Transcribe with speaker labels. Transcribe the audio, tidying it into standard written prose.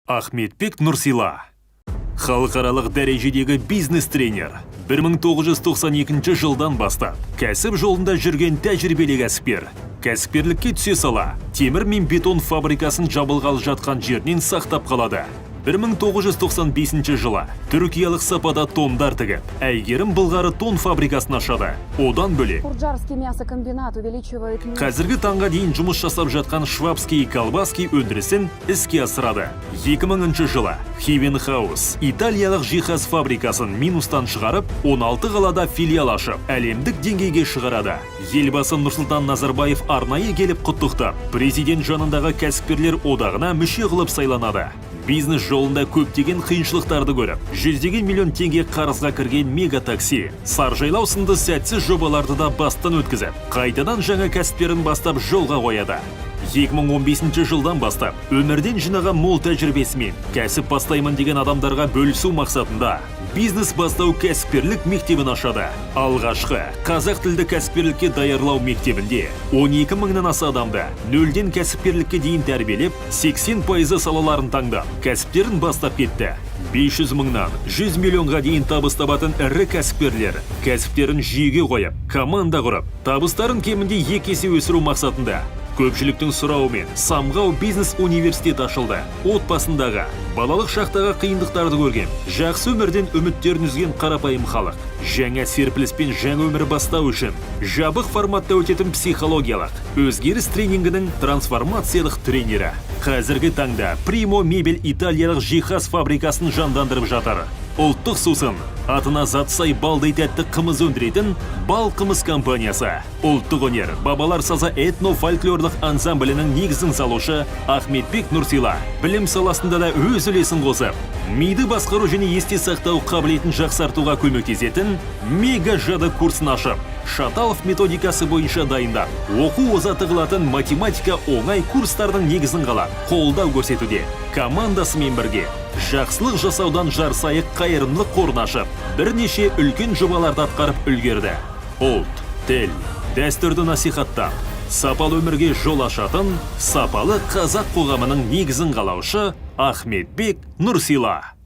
Speaker 1: Ахметбек Нұрсила. Халықаралық дәрежедегі бизнес-тренер. 1992 жылдан бастап кәсіп жолында жүрген тәжірибелі кәсіпкер. Кәсіпкерлікке түсе сала, темір мен бетон фабрикасын жабылғалы жатқан жерінен сақтап қалады. 1995 жылы түркиялық сапада тондар тігіп, әйгерім Былғары тон фабрикасын ашады. Одан бөлек қазіргі таңға дейін жұмыс жасап жатқан Швабский колбаски өндірісін іске асырады. 2000 жылы Хивенхаус италиялық жиһаз фабрикасын минустан шығарып, 16 қалада филиал ашып, әлемдік деңгейге шығарады. Елбасы Нұрсұлтан Назарбаев арнайы келіп құттықтап, президент жанындағы кәсіпкерлер одағына мүше қылып сайланады. Бизнес жолында көптеген қиыншылықтарды көріп, жүздеген миллион теңге қарызға кірген мега такси, саржайлау сынды сәтсіз жобаларды да бастан өткізіп, қайтадан жаңа кәсіптерін бастап жолға қояды. 2015 жылдан бастап өмірден жинаған мол тәжірибесімен кәсіп бастаймын деген адамдарға бөлісу мақсатында бизнес бастау кәсіпкерлік мектебін ашады. Алғашқы қазақ тілді кәсіпкерлікке даярлау мектебінде 12 мыңнан аса адамды нөлден кәсіпкерлікке дейін тәрбиелеп, 80% салаларын таңдап, кәсіптерін бастап кетті. 500 мыңнан 100 миллионға дейін табыс табатын ірі кәсіпкерлер кәсіптерін жүйеге қойып, команда құрып, табыстарын кемінде 2 есе өсіру мақсатында көпшіліктің сұрауымен Самғау бизнес университет ашылды. Отбасындағы, балалық шақтағы қиындықтарды көрген, жақсы өмірден үміттерін үзген қарапайым халық жаңа серпіліспен жаңа өмір бастау үшін жабық форматта өтетін психологиялық өзгеріс тренингінің трансформациялық тренері. Қазіргі таңда Primo мебель италиялық жиһаз фабрикасын жандандырып жатыр. Ұлттық сусын, атына зат сай балдай тәтті қымыз өндіретін Бал қымыз компаниясы. Ұлттық өнер, бабалар сазы этно-фольклорлық ансамблінің негізін салушы Ахметбек Нұрсила. Білім саласында да өз үлесін қосып, миды басқару және есте сақтау қабілетін жақсартуға көмектесетін мега жады курсын ашып, Шаталов методикасы бойынша дайындап, оқу озаты қылатын математика оңай курстардың негізін қалап, қолдау көрсетуде. Командасымен бірге жақсылық жасаудан жарсайық қайырымлық қорын ашып, бірнеше үлкен жобаларды атқарып үлгерді. Ұлт, тіл, дәстүрді насихаттап, сапалы өмірге жол ашатын, сапалы қазақ қоғамының негізін қалаушы Ахметбек Нұрсила.